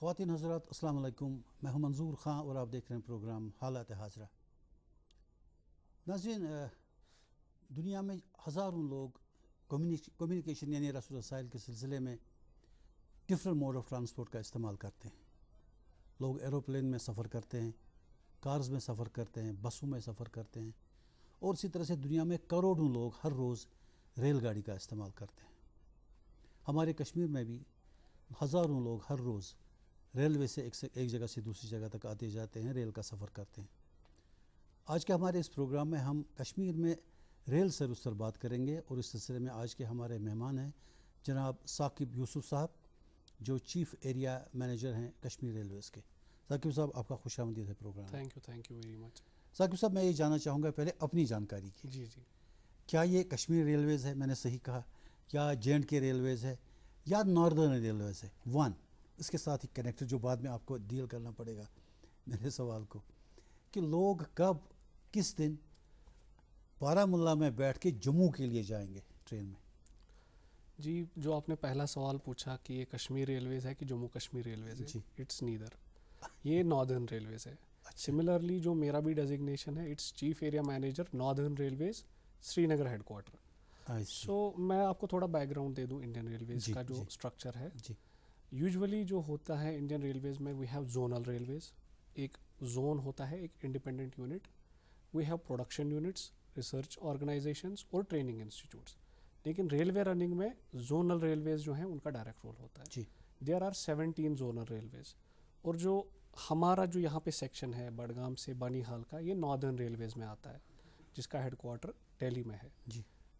ख़वातीन हज़रात अस्सलाम वालेकुम, मैं हूं मंजूर ख़ान और आप देख रहे हैं प्रोग्राम हालात हाज़रा। नाज़रीन, दुनिया में हज़ारों लोग कम्युनिकेशन यानी रसूल रसाइल के सिलसिले में डिफरेंट मोड ऑफ़ ट्रांसपोर्ट का इस्तेमाल करते हैं। लोग एरोप्लेन में सफ़र करते हैं, कार्स में सफ़र करते हैं, बसों में सफ़र करते हैं और इसी तरह से दुनिया में करोड़ों लोग हर रोज़ रेलगाड़ी का इस्तेमाल करते हैं। हमारे कश्मीर में भी हज़ारों लोग हर रोज़ रेलवे से एक जगह से दूसरी जगह तक आते जाते हैं, रेल का सफ़र करते हैं। आज के हमारे इस प्रोग्राम में हम कश्मीर में रेल सर्विस पर बात करेंगे और इस सिलसिले में आज के हमारे मेहमान हैं जनाब साकिब यूसुफ साहब, जो चीफ़ एरिया मैनेजर हैं कश्मीर रेलवेज़ के। साकिब साहब, आपका खुशामदीद है programme. Thank you very much. Saqib साहब, मैं ये जानना चाहूँगा पहले अपनी जानकारी की। जी जी। क्या ये कश्मीर रेलवेज़ है, मैंने सही कहा, या J&K रेलवेज़ है, या नॉर्दर्न रेलवेज़ है? वन, इसके साथ ही कनेक्टर जो बाद में आपको डील करना पड़ेगा मेरे सवाल को, कि लोग कब किस दिन बारामुल्ला में बैठ के जम्मू के लिए जाएंगे ट्रेन में? जी, जो आपने पहला सवाल पूछा कि ये कश्मीर रेलवेज़ है कि जम्मू कश्मीर रेलवेज़ है, जी। इट्स नीदर, ये नॉर्दर्न रेलवेज़ है। सिमिलरली जो मेरा भी डेजिग्नेशन है, it's chief area manager Northern Railways Srinagar headquarter. So मैं आपको थोड़ा बैकग्राउंड दे दूं इंडियन रेलवेज़ का जो स्ट्रक्चर है। यूजुअली जो होता है इंडियन रेलवेज़ में, वी हैव जोनल रेलवेज़, एक जोन होता है, एक independent unit, we have production units, research organisations और ट्रेनिंग इंस्टीट्यूट्स। लेकिन रेलवे रनिंग में जोनल रेलवेज़ जो हैं उनका डायरेक्ट रोल होता है। There are 17 zonal railways. और जो हमारा जो यहाँ पे सेक्शन है बडगाम से बनीहाल का, ये नॉर्दर्न रेलवेज़ में आता है, जिसका हेडक्वार्टर दिल्ली में है।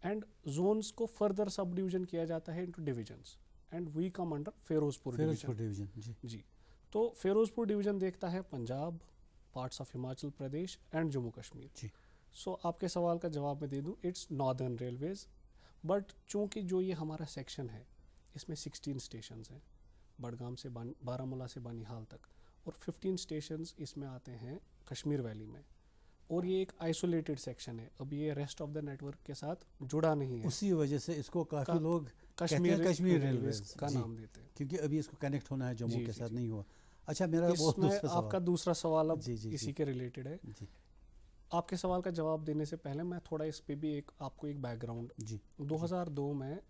एंड जोन्स को फर्दर सब डिवीजन किया जाता है into divisions, and we come under Ferozepur division. जी। तो फिरोजपुर डिवीजन देखता है Punjab, parts of Himachal Pradesh and Jammu Kashmir. So आपके सवाल का जवाब मैं दे दूं, इट्स नॉर्दर्न रेलवेज़। बट चूँकि जो ये हमारा सेक्शन है, इसमें 16 स्टेशंस हैं, बडगाम से बारामूला से बनीहाल तक, और 15 स्टेशंस इसमें आते हैं कश्मीर वैली में। और ये एक आइसोलेटेड सेक्शन है, अब ये रेस्ट ऑफ द नेटवर्क के साथ जुड़ा नहीं है। उसी वजह से इसको काफ़ी लोग कश्मीर रेलवेज़ का नाम देते हैं, क्योंकि अभी इसको कनेक्ट होना है जम्मू के साथ, नहीं हुआ। अच्छा, मेरा आपका दूसरा सवाल अब इसी के रिलेटेड है। आपके सवाल का जवाब देने से पहले मैं थोड़ा इस पे भी आपको एक बैकग्राउंड। 2002 में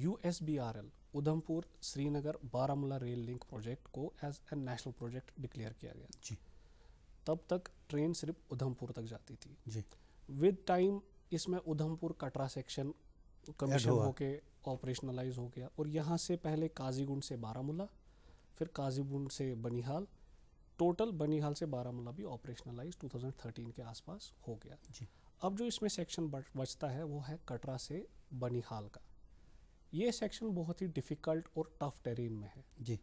USBRL Udhampur Srinagar Baramulla rail link project को as a national project declare किया गया। तब तक ट्रेन सिर्फ उधमपुर तक जाती थी। विद टाइम इसमें उधमपुर कटरा सेक्शन कमीशन होके ऑपरेशनलाइज हो गया, और यहाँ से पहले काजीगुंड से बारामूला, फिर काजीगुंड से बनीहाल, टोटल बनीहाल से बारामूला भी ऑपरेशनलाइज 2013 के आसपास हो गया। अब जो इसमें सेक्शन बचता है वो है कटरा से बनीहाल का। ये सेक्शन बहुत ही डिफ़िकल्ट और टफ टेरेन में है।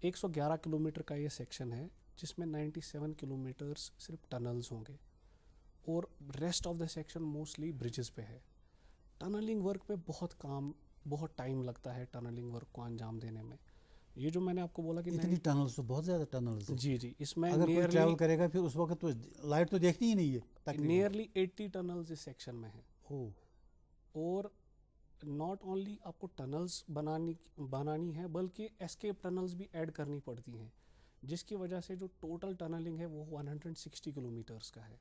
111 किलोमीटर का ये सेक्शन है, जिसमें 97 किलोमीटर्स सिर्फ टनल्स होंगे, और rest of the section mostly bridges पे है। टनलिंग वर्क पे बहुत टाइम लगता है टनलिंग वर्क को अंजाम देने में। ये जो मैंने आपको बोला कि इतनी टनल्स, तो बहुत ज़्यादा टनल्स है। जी, इसमें अगर कोई ट्रैवल करेगा फिर उस वक्त तो लाइट तो देखती ही नहीं है। नियरली 80 टनल्स इस सेक्शन में है। और नॉट ओनली आपको टनल्स बनानी है, बल्कि एस्केप टनल्स भी ऐड करनी पड़ती हैं, जिसकी वजह से जो टोटल टनलिंग है वो 160 किलोमीटर्स का है।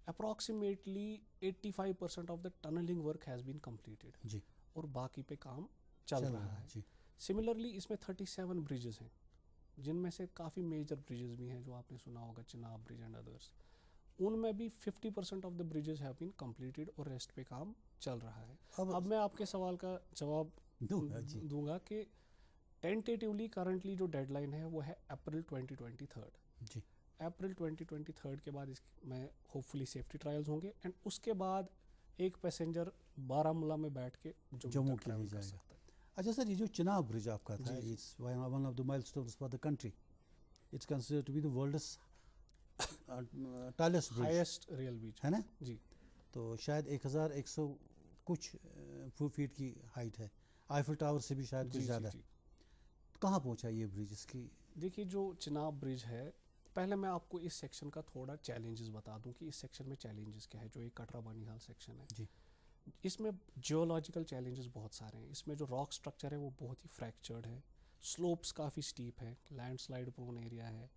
Approximately 85% of the tunnelling work has been completed, और बाकी पे काम चल रहा है। सिमिलरली इसमें 37 ब्रिजेस हैं, जिनमें से काफ़ी मेजर ब्रिजेस भी हैं जो आपने सुना होगा, चिनाब ब्रिज एंड अदर्स। उनमें भी 50% of the bridges have been completed और रेस्ट पे काम चल रहा है। अब मैं आपके सवाल का जवाब दूंगा कि टेंटेटिवली करंटली जो डेडलाइन है वो है अप्रैल 2023। अप्रैल 2023 के बाद इसमें होपफुली सेफ्टी ट्रायल्स होंगे, एंड उसके बाद एक पैसेंजर बारामूला में बैठ के जम्मू के लिए जा सकता है। अच्छा सर, ये जो चिनाब ब्रिज आपका था, it's one of the milestones for the country. It's considered to be the world's tallest bridge, highest rail bridge, है ना जी। तो शायद 1100 कुछ फीट की हाइट है, आईफिल टावर से भी शायद कुछ ज़्यादा। कहाँ पहुँचा ये ब्रिज इसकी? देखिए, जो चिनाब ब्रिज है, पहले मैं आपको इस सेक्शन का थोड़ा चैलेंजेस बता दूं कि इस सेक्शन में चैलेंजेस क्या है। जो ये कटरा बनीहाल सेक्शन है, इसमें जियोलॉजिकल चैलेंजेस बहुत सारे हैं। इसमें जो रॉक स्ट्रक्चर है वो बहुत ही फ्रैक्चर्ड है, स्लोप्स काफ़ी स्टीप है, लैंडस्लाइड प्रोन एरिया है,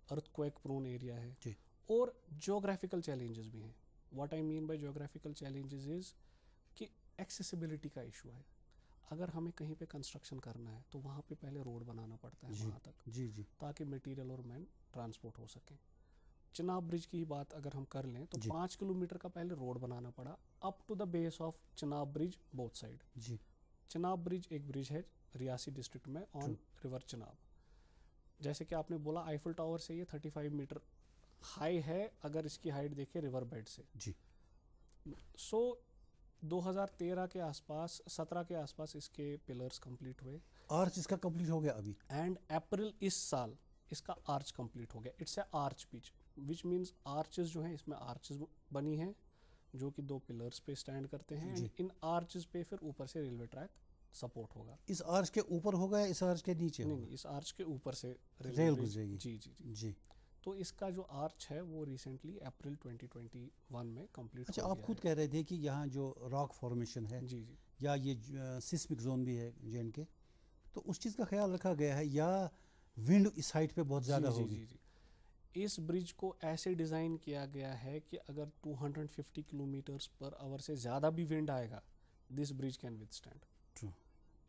अर्थक्वेक प्रोन एरिया है, जी। और जोग्राफिकल चैलेंजेस भी हैं. What I mean by geographical challenges is कि एक्सेसिबिलिटी का इशू है. अगर हमें कहीं पे कंस्ट्रक्शन करना है तो वहाँ पे पहले रोड बनाना पड़ता है जी वहाँ तक, जी जी ताकि मटेरियल और मैन ट्रांसपोर्ट हो सके. चिनाब ब्रिज की ही बात अगर हम कर लें तो जी 5 किलोमीटर का पहले रोड बनाना पड़ा up to the base of Chenab bridge both side. जी चिनाब ब्रिज एक ब्रिज है रियासी डिस्ट्रिक्ट में ऑन रिवर चिनाब. जैसे कि आपने बोला आईफल टावर से ये 35 मीटर हाई है अगर इसकी हाइट देखें रिवर बेड से. जी सो 2013 के आसपास 17 के आसपास इसके पिलर्स कंप्लीट हुए आर्च इसका कंप्लीट हो गया अभी. एंड अप्रैल इस साल इसका आर्च कंप्लीट हो गया. It's a arch pitch which means arches जो हैं इसमें आर्चेस बनी हैं जो कि 2 पिलर्स पे स्टैंड करते हैं. जी. एंड इन आर्चेस पे फिर ऊपर से रेलवे ट्रैक सपोर्ट होगा. इस आर्च के ऊपर होगा या इस आर्च के नीचे नहीं होगा? नहीं, इस आर्च के ऊपर से रेल ब्रिज- गुजरेगी. जी जी जी. जी. तो इसका जो आर्च है वो रिसेंटली अप्रैल 2021 में कंप्लीट अच्छा, हो आप गया खुद है. कह रहे थे कि यहाँ जो रॉक फॉर्मेशन है जी जी या ये सिस्मिक जोन भी है जे के, तो उस चीज़ का ख्याल रखा गया है या विंड इस हाइट पे बहुत ज़्यादा जी, जी, होगी? जी, जी. इस ब्रिज को ऐसे डिज़ाइन किया गया है कि अगर 250 किलोमीटर्स पर आवर से ज़्यादा भी विंड आएगा this bridge can withstand. True.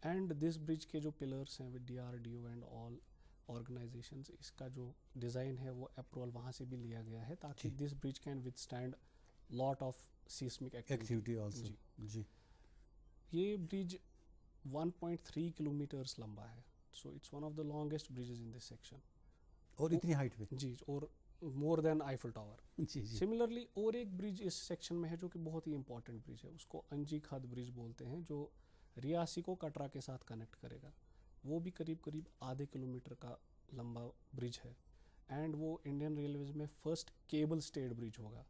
And this bridge के जो पिलर्स हैं with DRDO and all organisations, इसका जो डिज़ाइन है वो अप्रूवल वहाँ से भी लिया गया है ताकि जी. This bridge can withstand lot of seismic activity also. जी. जी. ये ब्रिज 1.3 किलोमीटर्स लंबा है. So it's one of the longest bridges in this section. और इतनी हाइट पे? जी, और मोर देन आईफल टावर. जी जी. सिमिलरली और एक ब्रिज इस सेक्शन में है जो कि बहुत ही इंपॉर्टेंट ब्रिज है, उसको अंजी खाद ब्रिज बोलते हैं, जो रियासी को कटरा के साथ कनेक्ट करेगा. वो भी करीब करीब आधे किलोमीटर का लंबा ब्रिज है. एंड वो इंडियन रेलवेज में फर्स्ट केबल स्टेड ब्रिज होगा.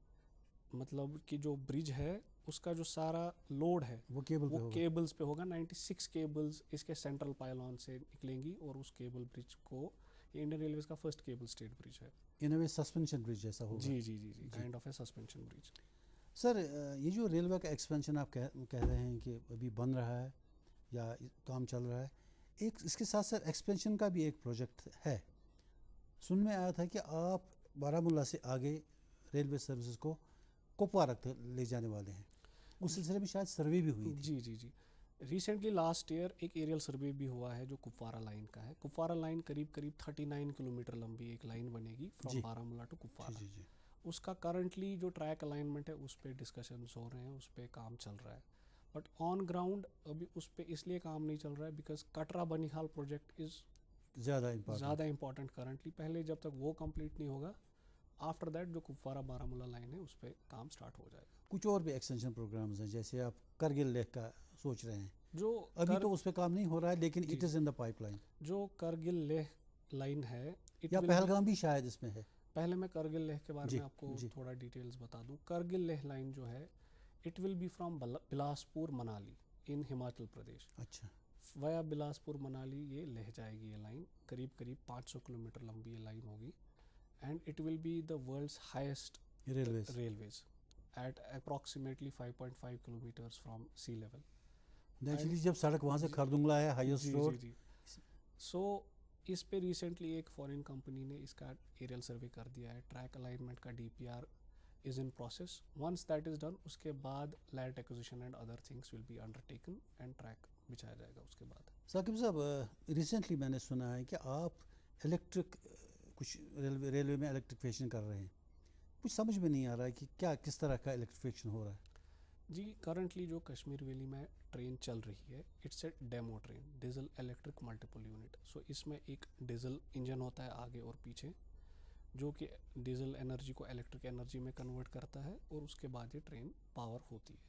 मतलब कि जो ब्रिज है उसका जो सारा लोड है वो केबल पे वो होगा. केबल्स पे होगा. 96 केबल्स इसके सेंट्रल पाइलॉन से निकलेंगी और उस केबल ब्रिज को, ये इंडियन रेलवेज का फर्स्ट केबल स्टेड ब्रिज है. इन वे सस्पेंशन ब्रिज जैसा होगा. जी जी जी जी, kind of a suspension bridge. Sir, ये जो रेलवे का एक्सपेंशन आप कह रहे हैं कि अभी बन रहा है या काम चल रहा है, एक इसके साथ साथ एक्सपेंशन का भी एक प्रोजेक्ट है. सुन में आया था कि आप बारामूला से आगे रेलवे सर्विसेज को कुपवारा तक ले जाने वाले हैं. उस सिलसिले में शायद सर्वे भी हुई थी. जी जी जी. रिसेंटली लास्ट ईयर एक एरियल सर्वे भी हुआ है जो कुपवारा लाइन का है. कुपवारा लाइन करीब करीब 39 किलोमीटर लंबी एक लाइन बनेगी जी. From Baramulla to Kupwara. जी जी. उसका करंटली जो ट्रैक अलाइनमेंट है उस पर डिस्कशंस हो रहे हैं, उस पर काम चल रहा है. बट ऑन ग्राउंड अभी उस पर इसलिए काम नहीं चल रहा है because Katra Banihal project is ज़्यादा इंपॉर्टेंट करंटली. पहले जब तक वो कंप्लीट नहीं होगा, आफ्टर दैट जो कुपवारा बारामूला लाइन है उस पर काम स्टार्ट हो जाएगा. कुछ और भी एक्सटेंशन प्रोग्राम्स हैं, जैसे आप करगिल लेक का सोच रहे हैं. जो अभी तो उस पर काम नहीं हो रहा है लेकिन जी. It is in the pipeline. जो करगिल लेह लाइन है या पहलगाम भी शायद इसमें है. पहले मैं करगिल लेह के बारे जी, में आपको जी. थोड़ा डिटेल्स बता दूं. करगिल लेह लाइन जो है it will be from Bilaspur Manali in Himachal Pradesh. अच्छा. वया बिलासपुर मनाली ये लेह जाएगी. ये लाइन करीब करीब 500 किलोमीटर लंबी ये लाइन होगी. And it will be the world's highest railways at approximately 5.5 kilometres from sea level. Actually जब सड़क वहाँ से खरदुंगला है हाईएस्ट जी रोड. जी जी. सो इस पे रिसेंटली एक फॉरेन कंपनी ने इसका एरियल सर्वे कर दिया है. ट्रैक अलाइनमेंट का DPR is in process. Once that is done उसके बाद land acquisition and other things will be undertaken and track बिछाया जाएगा उसके बाद. साकिब साहब, रिसेंटली मैंने सुना है कि आप इलेक्ट्रिक कुछ रेलवे में इलेक्ट्रिफिकेशन कर रहे हैं. कुछ समझ में नहीं आ रहा है कि क्या किस तरह का इलेक्ट्रिफिकेशन हो रहा है. जी, करंटली जो कश्मीर वैली में ट्रेन चल रही है it's a DEMU train, diesel electric multiple unit. So इसमें एक डीजल इंजन होता है आगे और पीछे जो कि डीजल एनर्जी को इलेक्ट्रिक एनर्जी में कन्वर्ट करता है और उसके बाद ये ट्रेन पावर होती है.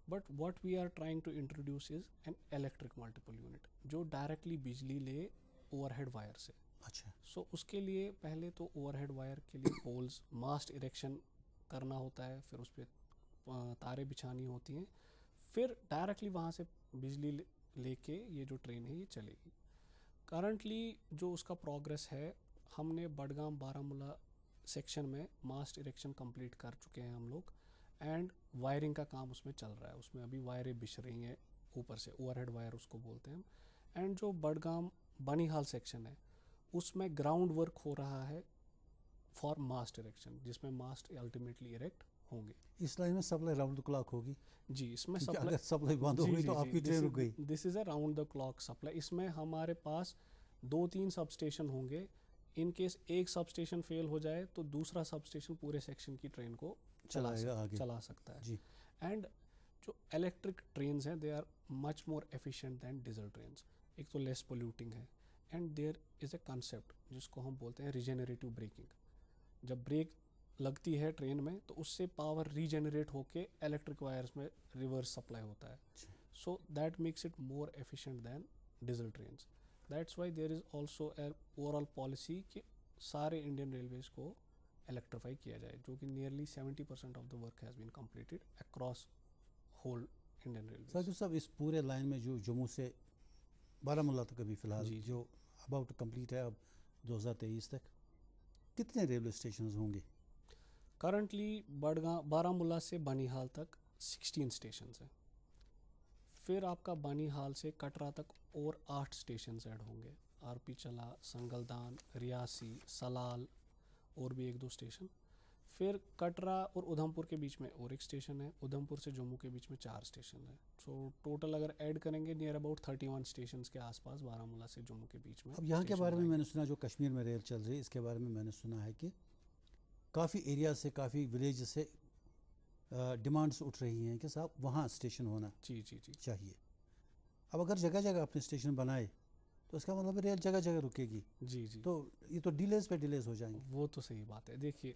But what we are trying to introduce is an electric multiple unit जो डायरेक्टली बिजली ले ओवरहेड वायर से. अच्छा. सो उसके लिए पहले तो ओवरहेड वायर के लिए पोल्स मास्ट इरेक्शन करना होता है, फिर उस पर तारे बिछानी होती हैं, फिर डायरेक्टली वहाँ से बिजली लेके ये जो ट्रेन है ये चलेगी. करंटली जो उसका प्रोग्रेस है, हमने बडगाम बारामूला सेक्शन में मास्ट इरेक्शन कंप्लीट कर चुके हैं हम लोग. एंड वायरिंग का काम उसमें चल रहा है. उसमें अभी वायरें बिछ रही हैं ऊपर से, ओवरहेड वायर उसको बोलते हैं हम. एंड जो बडगाम बनिहाल सेक्शन है उसमें ग्राउंड वर्क हो रहा है फॉर मास्ट इरेक्शन, जिसमें मास्ट अल्टीमेटली इरेक्ट होंगे। इस लाइन में सप्लाई राउंड द क्लॉक होगी, जी, इसमें क्योंकि अगर सप्लाई बंद हो गई तो आपकी ट्रेन रुक गई। This is a round the clock supply. इसमें हमारे पास 2-3 सब स्टेशन होंगे। इन केस एक सब स्टेशन फेल हो जाए तो दूसरा सब स्टेशन पूरे सेक्शन की ट्रेन को चला सकता है जी। एंड जो इलेक्ट्रिक ट्रेन्स हैं they are much more efficient than diesel trains. एक तो लेस पोल्यूटिंग है and there is a concept जिसको हम बोलते हैं रिजेनरेटिव ब्रेकिंग। जब ब्रेक लगती है ट्रेन में तो उससे पावर रीजेनरेट होके इलेक्ट्रिक वायर्स में रिवर्स सप्लाई होता है, so that makes it more efficient than diesel trains. That's why there is also a overall policy कि सारे इंडियन रेलवेज को इलेक्ट्रीफाई किया जाए, जो कि nearly 70% of the work has been completed across whole Indian railway. Saqib साहब, इस पूरे लाइन में जो जम्मू से बारामूला तक अभी फ़िलहाल जी। जो अबाउट कंप्लीट है अब 2023 तक, कितने रेलवे स्टेशन होंगे? करंटली बारामूला से बनिहाल तक 16 स्टेशन हैं। फिर आपका बनिहाल से कटरा तक और 8 स्टेशन ऐड होंगे। आरपी चला, संगलदान, रियासी, सलाल और भी 1-2 स्टेशन। फिर कटरा और उधमपुर के बीच में और एक स्टेशन है। उधमपुर से जम्मू के बीच में 4 स्टेशन है। सो टोटल अगर ऐड करेंगे नियर अबाउट 31 स्टेशन के आसपास बारामूला से जम्मू के बीच में। अब यहाँ के स्टेशन बारे में आएंगे। मैंने सुना, जो कश्मीर में रेल चल रही है इसके बारे में मैंने सुना है कि काफ़ी एरिया से, काफ़ी विलेज से डिमांड्स उठ रही हैं कि साहब वहाँ स्टेशन होना जी चाहिए। अब अगर जगह जगह अपने स्टेशन बनाए तो इसका मतलब रेल जगह जगह रुकेगी, जी। तो ये तो डिलेज पे डिलेज हो जाएंगे। वो तो सही बात है। देखिए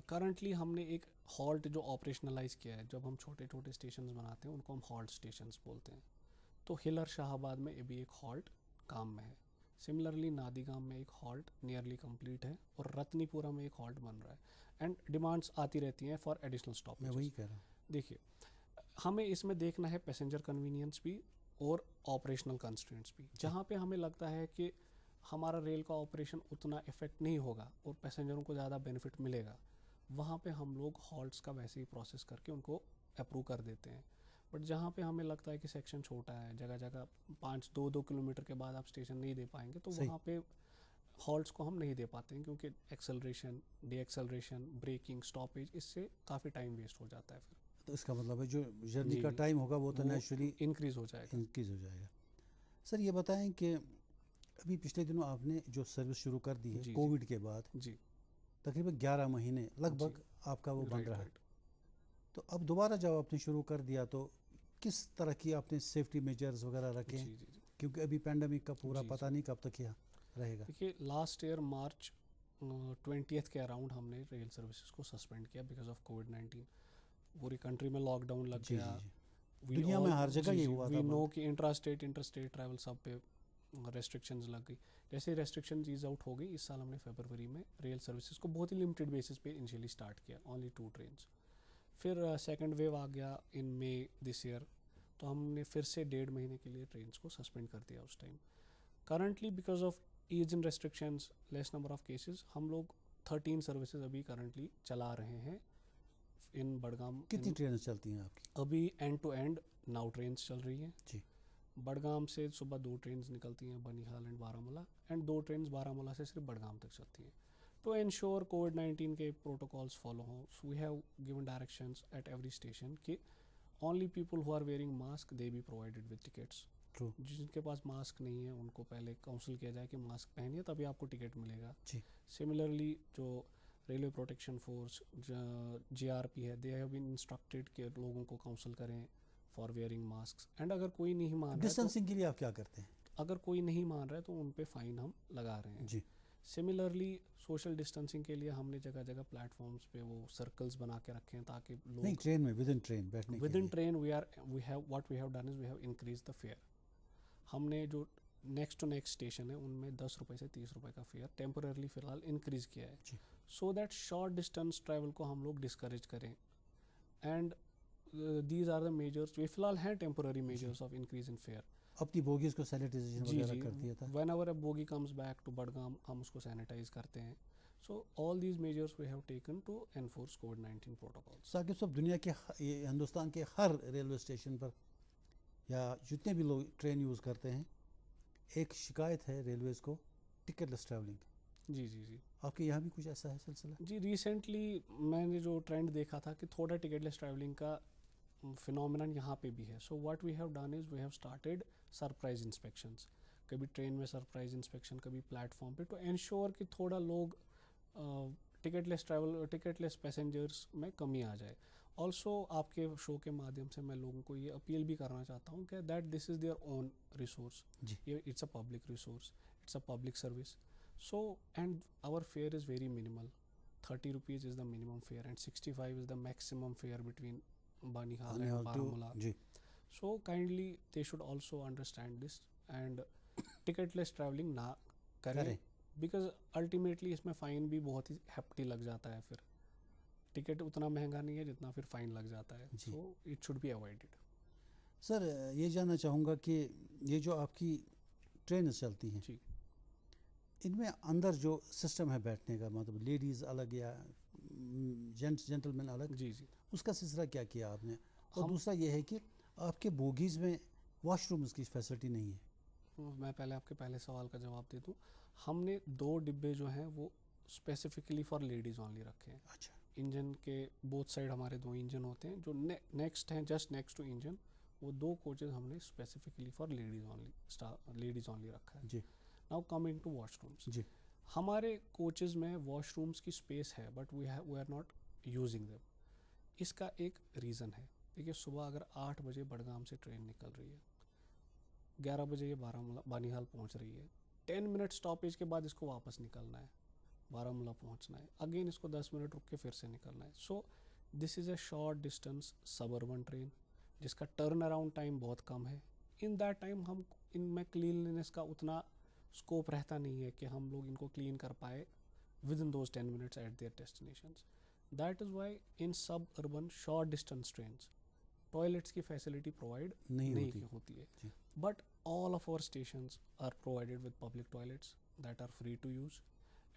करंटली हमने एक हॉल्ट जो ऑपरेशनलाइज किया है, जब हम छोटे छोटे स्टेशन बनाते हैं उनको हम हॉल्ट स्टेशन बोलते हैं। तो हिलर शाहबाद में अभी एक हॉल्ट काम में है। सिमिलरली नादिगाम में एक हॉल्ट नियरली कंप्लीट है और रत्नीपुरा में एक हॉल्ट बन रहा है एंड डिमांड्स आती रहती हैं फॉर एडिशनल स्टॉप। मैं वही कह रहा हूँ। देखिए हमें इसमें देखना है पैसेंजर कन्वीनियंस भी और ऑपरेशनल कंस्ट्रेंट्स भी। जहाँ पे हमें लगता है कि हमारा रेल का ऑपरेशन उतना इफेक्ट नहीं होगा और पैसेंजरों को ज़्यादा बेनिफिट मिलेगा, वहाँ पे हम लोग हॉल्ट्स का वैसे ही प्रोसेस करके उनको अप्रूव कर देते हैं। बट जहाँ पे हमें लगता है कि सेक्शन छोटा है, जगह जगह 5-2 किलोमीटर के बाद आप स्टेशन नहीं दे पाएंगे, तो वहाँ पे हॉल्ट्स को हम नहीं दे पाते हैं, क्योंकि acceleration, de acceleration, braking, stoppage, इससे काफ़ी टाइम वेस्ट हो जाता है। फिर तो इसका मतलब है जो जर्नी का टाइम होगा वो तो नेचुरली इंक्रीज़ हो जाएगा। सर ये बताएं कि अभी पिछले दिनों आपने जो सर्विस शुरू कर दी है कोविड के बाद, जी तकरीबन 11 महीने लगभग आपका वो बंद रहा। तो अब दोबारा जब आपने शुरू कर दिया तो किस तरह की आपने सेफ्टी मेजर्स वगैरह रखे हैं? क्योंकि अभी पैंडमिक का पूरा पता नहीं कब तक यह रहेगा। देखिए लास्ट ईयर मार्च 20 के अराउंड हमने रेल सर्विसेज को सस्पेंड किया बिकॉज ऑफ कोविड-19। पूरी कंट्री में लॉकडाउन लग गया। दुनिया में हर जगह ये हुआ था। वी नो कि इंट्रास्टेट ट्रैवल सब पे रेस्ट्रिक्शंस लग गई। जैसे रेस्ट्रिक्शंस ईज आउट हो गई, इस साल हमने फरवरी में रेल सर्विसेज को बहुत ही लिमिटेड बेसिस पे इनिशियली स्टार्ट किया, ओनली 2 ट्रेन्स। फिर सेकंड वेव आ गया इन मई दिस ईयर, तो हमने फिर से 1.5 महीने के लिए ट्रेन्स को सस्पेंड कर दिया उस time. Currently because of ease in restrictions, less number of cases, हम लोग 13 सर्विसेज अभी करंटली चला रहे हैं इन बड़गाम। कितनी ट्रेन चलती हैं आपकी? अभी एंड टू एंड 9 ट्रेन्स चल रही हैं जी। बड़गाम से सुबह 2 ट्रेन्स निकलती हैं Banihal and Baramulla, and 2 trains Baramulla से सिर्फ बड़गाम तक चलती हैं। तो इंश्योर कोविड-19 के प्रोटोकॉल्स फॉलो हों, so we have given directions at every station कि only people who are wearing mask they be provided with tickets. True. जिनके पास मास्क नहीं है उनको पहले काउंसिल किया जाए कि मास्क पहनिए तभी आपको टिकट मिलेगा। जी। सिमिलरली जो रेलवे प्रोटेक्शन फोर्स GRP है, दे हैव बीन इंस्ट्रक्टेड कि लोगों को काउंसिल करें फॉर वेयरिंग मास्क। एंड अगर कोई नहीं मान रहा है, डिस्टेंसिंग के लिए आप क्या करते हैं? अगर कोई नहीं मान रहा है तो उन पे फाइन हम लगा रहे हैं। जी। सिमिलरली सोशल डिस्टेंसिंग के लिए हमने जगह जगह प्लेटफॉर्म्स पे वो सर्कल्स बना के रखे हैं ताकि लोग नहीं, ट्रेन में विद इन ट्रेन बैठने के लिए। Within train we have done is we have increase the fare. हमने जो नेक्स्ट टू नेक्स्ट स्टेशन है उनमें 10 रुपये से 30 रुपये का फेयर टेम्पररली फिलहाल इंक्रीज किया है, so that short distance travel को हम लोग डिस्करेज करें। And these are the measures, वे फिलहाल हैं temporary measures of increase in fare. अपनी बोगीज को सैनिटाइजेशन वगैरह कर दिया था। Whenever a bogie comes back to Budgam हम उसको सैनिटाइज करते हैं। So all these measures we have taken to enforce कोविड-19 प्रोटोकॉल्स। साकिब साहब, दुनिया के हिंदुस्तान के हर रेलवे स्टेशन पर या जितने भी लोग ट्रेन यूज़ करते हैं, एक शिकायत है रेलवेज़ को टिकटलेस ट्रैवलिंग। जी जी जी आपके यहाँ भी कुछ ऐसा है सिलसिला? जी रिसेंटली मैंने जो ट्रेंड देखा था कि थोड़ा टिकटलेस ट्रैवलिंग का फिनोमिनन यहाँ पे भी है. So what we have done is we have started surprise inspections. कभी ट्रेन में सरप्राइज इंस्पेक्शन, कभी प्लेटफॉर्म पे, टू एंश्योर कि थोड़ा लोग टिकटलेस पैसेंजर्स में कमी आ जाए. ऑल्सो आपके शो के माध्यम से मैं लोगों को ये अपील भी करना चाहता हूँ कि that this is their own resource. जी। It's a public resource, it's a public service. So, and our fare is very minimal. 30 rupees is the minimum fare and 65 is the maximum fare between Banihal and Baramulla. जी। So, kindly they should also understand this and ticketless traveling ना करें, because ultimately इसमें fine भी बहुत ही hefty लग जाता है. फिर टिकट उतना महंगा नहीं है जितना फिर फाइन लग जाता है. So, it should be avoided. Sir ये जानना चाहूँगा कि ये जो आपकी ट्रेन चलती हैं जी इनमें अंदर जो सिस्टम है बैठने का, मतलब लेडीज़ अलग या जेंटलमैन अलग, जी जी उसका सिलसिला क्या किया आपने? और दूसरा ये है कि आपके बोगीज़ में वॉशरूम्स की फैसिलिटी नहीं है। मैं पहले आपके पहले सवाल का जवाब दे दूं. हमने 2 डिब्बे जो हैं वो स्पेसिफिकली फॉर लेडीज़ ओनली रखे हैं. अच्छा। इंजन के बोथ साइड हमारे 2 इंजन होते हैं. जो नेक्स्ट हैं, जस्ट नेक्स्ट टू इंजन, वो 2 कोचेज हमने स्पेसिफिकली फॉर लेडीज़ ओनली रखा है. जी। Now coming to washrooms. जी। हमारे कोचेज़ में वॉशरूम्स की स्पेस है but we are not using them. इसका एक रीज़न है. देखिए, सुबह अगर 8 बजे बडगाम से ट्रेन निकल रही है, 11 बजे ये बानीहाल पहुंच रही है, 10 मिनट स्टॉपेज के बाद इसको वापस निकलना है, बारामूला पहुंचना है, अगेन इसको 10 मिनट रुक के फिर से निकलना है. So this is a short distance suburban train जिसका टर्न अराउंड टाइम बहुत कम है. इन दैट टाइम हम इनमें क्लीनलीनेस का उतना स्कोप रहता नहीं है कि हम लोग इनको क्लीन कर पाए within those 10 minutes at their destinations. That is why in suburban short distance trains toilets की फैसिलिटी प्रोवाइड नहीं होती है. But all of our stations are provided with public toilets that are free to use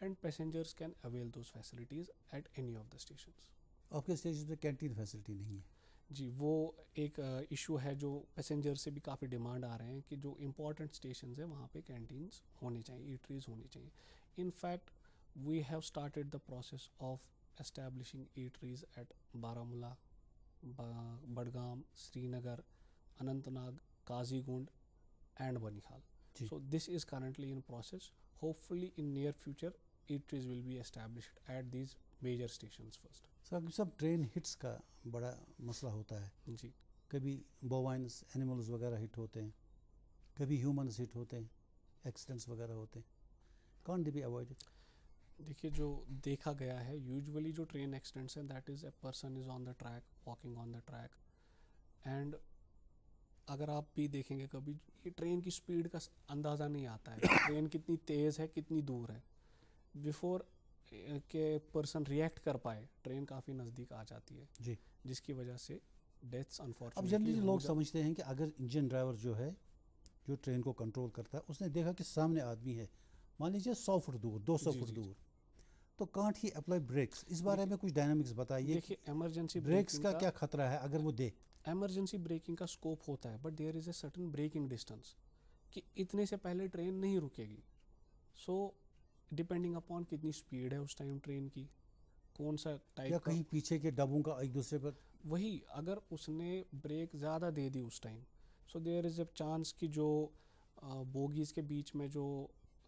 and passengers can avail those facilities at any of the stations. आपके station पे canteen facility नहीं है? जी, वो एक issue है जो पैसेंजर से भी काफ़ी डिमांड आ रहे हैं कि जो इम्पॉर्टेंट स्टेशन है वहाँ पे कैंटीन्स होने चाहिए, ईटरीज होनी चाहिए. In fact we have started the process of establishing eateries at Baramulla, Budgam, Srinagar, Anantnag, Qazigund and Banihal. So this is currently in process. Hopefully in near future eateries will be established at these major stations first. Sir सब train hits का बड़ा मसला होता है. जी. कभी बोवाइन्स animals वगैरह hit होते हैं, कभी ह्यूमन्स हिट होते हैं, एक्सीडेंट्स वगैरह होते हैं. Can't they be avoided? देखिए, जो देखा गया है यूजुअली जो ट्रेन एक्सीडेंट्स हैं that is a person is on the track, walking on the track, and अगर आप भी देखेंगे कभी ये ट्रेन की स्पीड का अंदाज़ा नहीं आता है. ट्रेन कितनी तेज़ है, कितनी दूर है, बिफोर के पर्सन रिएक्ट कर पाए ट्रेन काफ़ी नज़दीक आ जाती है. जी. जिसकी वजह से डेथ्स अब अनफॉर्चुनेटली जनरली लोग समझते हैं कि अगर इंजन ड्राइवर जो है जो ट्रेन को कंट्रोल करता है उसने देखा कि सामने आदमी है, मान लीजिए 100 फुट दूर, 200 फुट दूर, तो कांट ही अप्लाई ब्रेक्स. इस बारे में कुछ डायनामिक्स बताइए. देखिए, एमरजेंसी ब्रेक्स का क्या खतरा है अगर वो दे? एमरजेंसी ब्रेकिंग का स्कोप होता है but there is a certain braking distance कि इतने से पहले ट्रेन नहीं रुकेगी. सो डिपेंडिंग अपॉन कितनी स्पीड है उस टाइम ट्रेन की, कौन सा टाइप या का, कहीं पीछे के डब्बों का एक दूसरे पर, वही अगर उसने ब्रेक ज़्यादा दे दी उस time, so there is a chance कि जो बोगीज़ के बीच में जो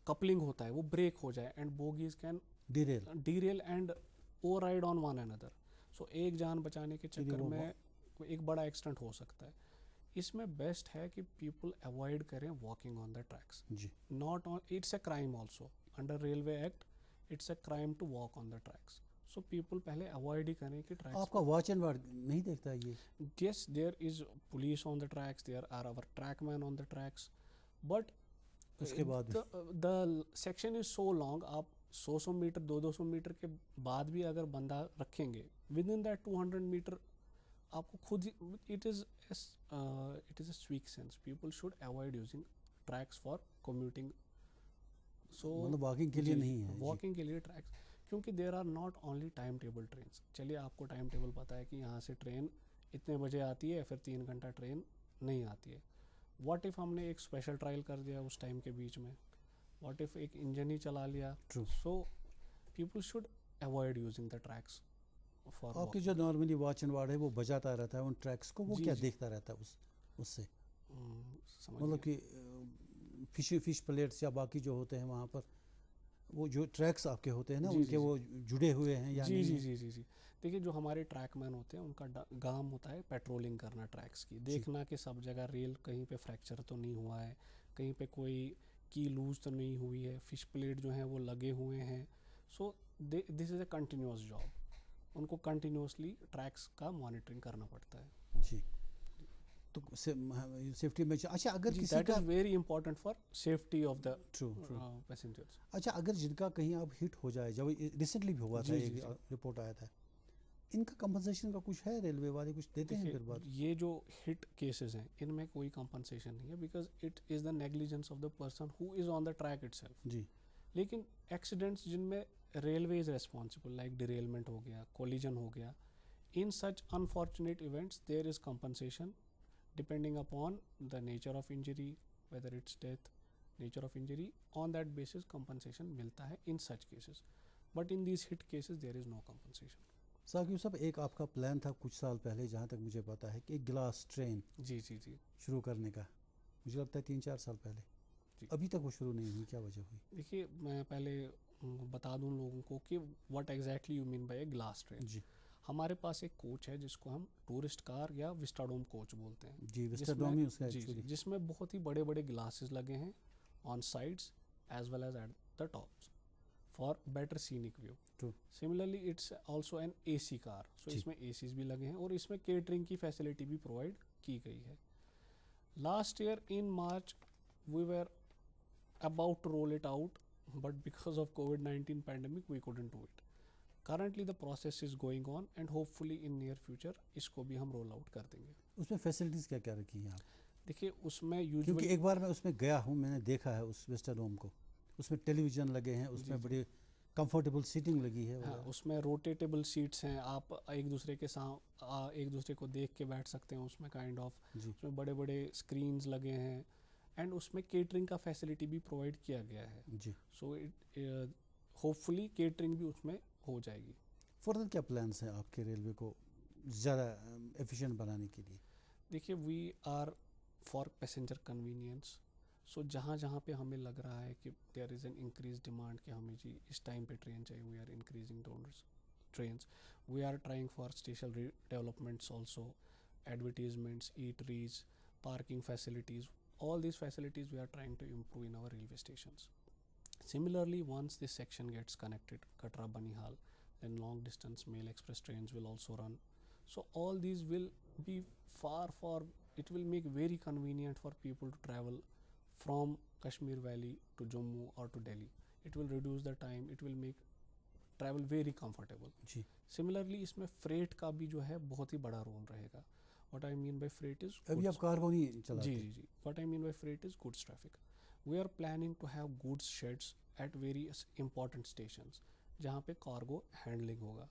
कपलिंग होता है वो ब्रेक हो जाए and bogies can derail and override on one another. So एक जान बचाने के चक्कर में एक बड़ा एक्सीडेंट हो सकता है. इसमें बेस्ट है कि पीपल अवॉइड करें walking on the tracks. Not on, it's a crime also under railway act, it's a crime to walk on the tracks. So people पहले अवॉइड ही करें कि ट्रैक्स. आपका वॉच एंड वर्ड नहीं देखता ये? Yes, there is police on the tracks, there are our trackman on the tracks, but उसके बाद the section is so long. आप 100 मीटर 200 मीटर के बाद भी अगर बंदा रखेंगे विद इन दैट 200 मीटर आपको खुद ही, इट इज़ अ स्वीक sense. People should avoid using tracks for commuting. So मतलब वॉकिंग के लिए नहीं है? वॉकिंग के लिए ट्रैक्स, क्योंकि there are not only time table trains. चलिए, आपको टाइम टेबल पता है कि यहाँ से ट्रेन इतने बजे आती है, फिर 3 घंटा ट्रेन नहीं आती है, व्हाट इफ हमने एक स्पेशल ट्रायल कर दिया उस टाइम के बीच में, व्हाट इफ एक इंजन ही चला लिया. True. So people should avoid using the tracks for. आपकी जो नॉर्मली वॉच एंड वार्ड है वो बजाता रहता है उन ट्रैक्स को, वो जी, क्या जी. देखता रहता है उससे? समझ मतलब गया. कि फिश प्लेट्स या बाकी जो होते हैं वहाँ पर, वो जो ट्रैक्स आपके होते हैं ना, जी, उनके जी, वो जुड़े हुए हैं या जी नहीं जी है? जी जी जी. देखिए जो हमारे ट्रैकमैन होते हैं उनका काम होता है पेट्रोलिंग करना ट्रैक्स की, देखना कि सब जगह रेल कहीं पे फ्रैक्चर तो नहीं हुआ है, कहीं पे कोई की लूज तो नहीं हुई है, फिश प्लेट जो हैं वो लगे हुए हैं. So this is a continuous job. उनको कंटिन्यूसली ट्रैक्स का मॉनिटरिंग करना पड़ता है. जी. तो सेफ्टी में अच्छा अगर किसी दैट का is very important for safety of the true passengers. अच्छा अगर जिनका कहीं अब हिट हो जाए, जब रिसेंटली भी हुआ था, जी, जी, एक जी. रिपोर्ट आया था, इनका कंपनसेशन का कुछ है? रेलवे वाले कुछ देते हैं फिर बाद? ये जो हिट केसेस हैं इनमें कोई कंपनसेशन नहीं है, because it is the negligence of the person who is on the track itself. जी. लेकिन एक्सीडेंट्स जिनमें railway is responsible, like derailment हो गया, कोलिजन हो गया, in such unfortunate events there is compensation depending upon the nature of injury, whether it's death, nature of injury, on that basis compensation मिलता है in such cases. But in these hit cases there is no compensation. Saqib साहब, एक आपका plan था कुछ साल पहले, जहाँ तक मुझे पता है, कि एक ग्लास ट्रेन जी जी जी. शुरू करने का, मुझे लगता है 3-4 साल पहले. जी. अभी तक वो शुरू नहीं हुई, क्या वजह हुई? देखिए मैं पहले बता दूं लोगों को कि what exactly you mean by a glass train. जी. हमारे पास एक कोच है जिसको हम टूरिस्ट कार या विस्टाडोम कोच बोलते हैं. जी, विस्टाडोम ही उसका जी, एक्चुअली. जिसमें बहुत ही बड़े बड़े ग्लासेस लगे हैं on sides as well as at the tops for better scenic view. True. Similarly it's also an AC car. So जी. इसमें एसीज भी लगे हैं और इसमें केटरिंग की फैसिलिटी भी प्रोवाइड की गई है. Last year in March we were about to roll it out, but because of COVID-19 pandemic we couldn't do it. Currently the process is going on and hopefully in near future इसको भी हम roll out कर देंगे. उसमें facilities क्या क्या रखी हैं आप? देखिए उसमें क्योंकि यूजुअली एक बार मैं उसमें गया हूँ, मैंने देखा है उस विस्टाडोम को. उसमें टेलीविज़न लगे हैं, उसमें जी. बड़ी कंफर्टेबल सीटिंग लगी है. हाँ, उसमें रोटेटेबल सीट्स हैं, आप एक दूसरे के साथ एक दूसरे को देख के बैठ सकते हैं उसमें काइंड ऑफ. जी. उसमें बड़े बड़े स्क्रीन्स लगे हैं एंड उसमें केटरिंग का फैसिलिटी भी प्रोवाइड किया गया है. जी. सो इट होपफुली केटरिंग भी उसमें हो जाएगी. फर्दर क्या प्लान्स हैं आपके रेलवे को ज़्यादा एफिशिएंट बनाने के लिए? देखिए we are for passenger convenience. So जहाँ जहाँ पे हमें लग रहा है कि there is an increase demand कि हमें जी इस टाइम पे ट्रेन चाहिए, we are increasing trains. We are trying for station developments also, advertisements, eateries, parking facilities. All these facilities we are trying to improve in our railway stations. Similarly, once this section gets connected, Katra Banihal, then long distance mail express trains will also run. So all these will be it will make very convenient for people to travel from Kashmir Valley to Jammu or to Delhi. It will reduce the time, it will make travel very comfortable. Ji. Similarly, इसमें freight का भी जो है बहुत ही बड़ा role रहेगा. What I mean by freight is अभी goods. आप कार्गो नहीं चलाते? जी जी जी. What I mean by freight is goods traffic. We are planning to have goods sheds at various important stations जहाँ पे कार्गो हैंडलिंग होगा.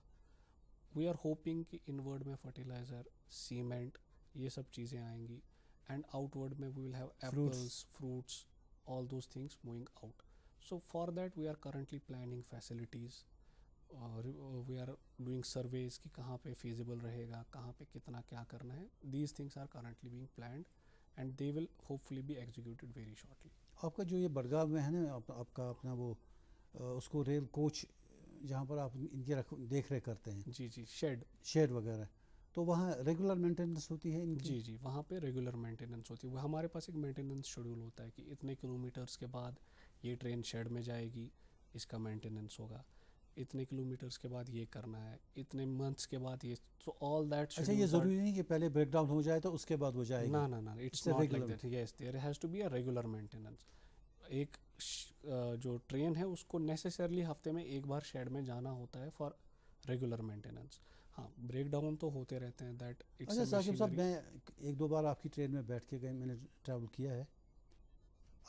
We are hoping कि inward में फर्टिलाइज़र, सीमेंट, ये सब चीज़ें आएंगी एंड आउटवर्ड में we will have apples, fruits, all those things moving out. So for that we are currently planning facilities. We are doing surveys कि कहाँ पे feasible रहेगा, कहाँ पे कितना क्या करना है. These things are currently being planned and they will hopefully be executed very shortly. आपका जो ये बड़गांव में है ना, आपका अपना वो उसको रेल कोच जहाँ पर आप इनकी देख रेख करते हैं, जी जी. शेड वगैरह, तो वहाँ रेगुलर मेंटेनेंस होती है इनकी? जी जी. वहाँ पे रेगुलर मेंटेनेंस होती है. वो हमारे पास एक मेंटेनेंस शेड्यूल होता है कि इतने किलोमीटर्स के बाद ये ट्रेन शेड में जाएगी, इसका मेंटेनेंस होगा, इतने किलोमीटर्स के बाद ये करना है, इतने मंथ्स के बाद ये. So all that. अच्छा, ये ज़रूरी नहीं कि पहले ब्रेकडाउन हो जाए तो उसके बाद वो जाएगी? ना ना ना, it's not like that. Yes, there has to be a regular maintenance. एक जो ट्रेन है उसको नेसेसरली हफ्ते में एक बार शेड में जाना होता है फॉर रेगुलर मेंटेनेंस. हाँ, ब्रेकडाउन तो होते रहते हैं. That it's. अच्छा साकिब साहब, मैं 1-2 बार आपकी ट्रेन में बैठ के गए, मैंने ट्रैवल किया है.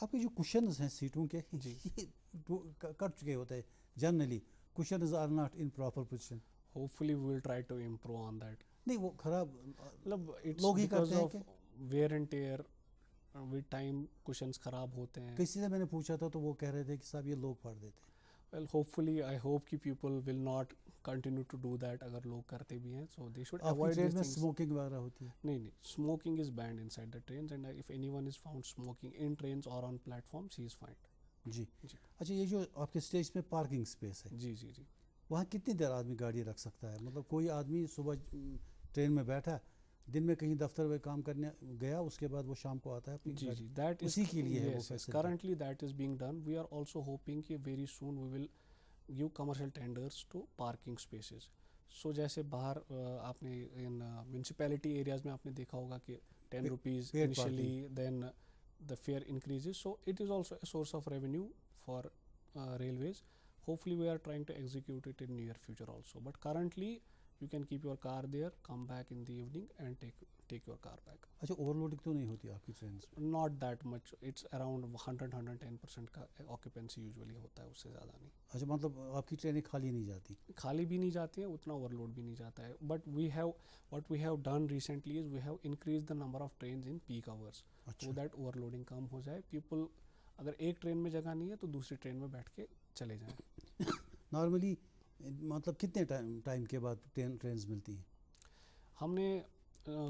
आपके जो कुशन्स हैं सीटों के, जी. कट चुके होते हैं generally. Cushions are not in proper position. Hopefully we will try to improve on that. नहीं, वो खराब मतलब इट्स लोग ही बिकॉज करते हैं ऑफ कि wear and tear with time cushions ख़राब होते हैं. किसी से मैंने पूछा था तो वो कह रहे थे कि साहब ये लोग फाड़ देते हैं. वेल होपफुली आई होप कि people will not continue to do that. अगर लोग करते भी हैं सो दे शुड आपकी अवॉइड ट्रेन दिस में थिंग्स. स्मोकिंग वगैरह होती है? नहीं, smoking is banned inside the trains and if anyone is found smoking in trains और on platforms he is fined. जी. जी. अच्छा, ये जो आपके स्टेज में पार्किंग स्पेस है, जी जी जी. वहाँ कितनी देर आदमी गाड़ी रख सकता है? मतलब कोई आदमी सुबह ट्रेन में बैठा, दिन में कहीं दफ्तर में काम करने गया, उसके बाद वो शाम को आता है अपनी जी गाड़ी, जी, दैट इज उसी के लिए है वो yes, facility. currently that is being done. We are also hoping कि very soon we will give commercial tenders to parking spaces. So जैसे बाहर आपने इन म्यूनसिपैलिटी एरियाज में आपने देखा होगा कि 10 rupees paid initially, then the fare increases. So it is also a source of revenue for railways. Hopefully we are trying to execute it in near future also. But currently you can keep your car there, come back in the evening and take your car back. अच्छा, overloading तो नहीं होती आपकी train में? Not that much. It's around 100-110% का occupancy usually होता है, उससे ज़्यादा नहीं. अच्छा, मतलब आपकी ट्रेनें खाली नहीं जाती? खाली भी नहीं जाती है, उतना ओवरलोड भी नहीं जाता है. But what we have done recently is we have increased the number of trains in peak hours so that overloading कम हो जाए. People अगर एक ट्रेन में जगह नहीं है तो दूसरी ट्रेन में बैठ के चले जाएं. नॉर्मली मतलब कितने टाइम के बाद ट्रेन्स मिलती हैं? हमने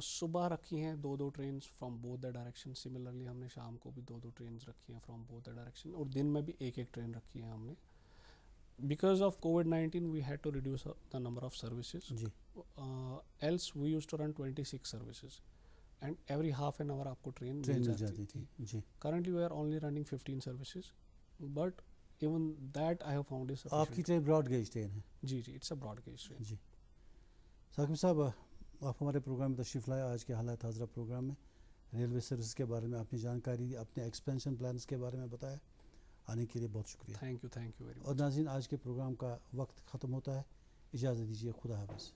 सुबह रखी हैं 2 trains from both the direction. Similarly हमने शाम को भी 2 ट्रेन्स रखी हैं फ्रॉम बोथ द डायरेक्शन, और दिन में भी एक ट्रेन रखी है हमने. बिकॉज ऑफ कोविड-19 we had to reduce the number of services. जी. Else we used to run 26 services and every half an hour आपको ट्रेन मिल जाती थी. जी. Currently we are only running 15 services, but even that I have found is आपकी train broad gauge train है? जी जी, it's a broad gauge train. जी. साकिब साहब, आप हमारे प्रोग्राम में तशरीफ़ लाए. आज के हालात हाज़रा प्रोग्राम में रेलवे सर्विस के बारे में आपने जानकारी दी, अपने एक्सपेंशन प्लान्स के बारे में बताया. आने के लिए बहुत शुक्रिया. Thank you very much. और नाज़रीन, आज के प्रोग्राम का वक्त ख़त्म होता है. इजाज़त दीजिए. खुदा हाफ़िज़.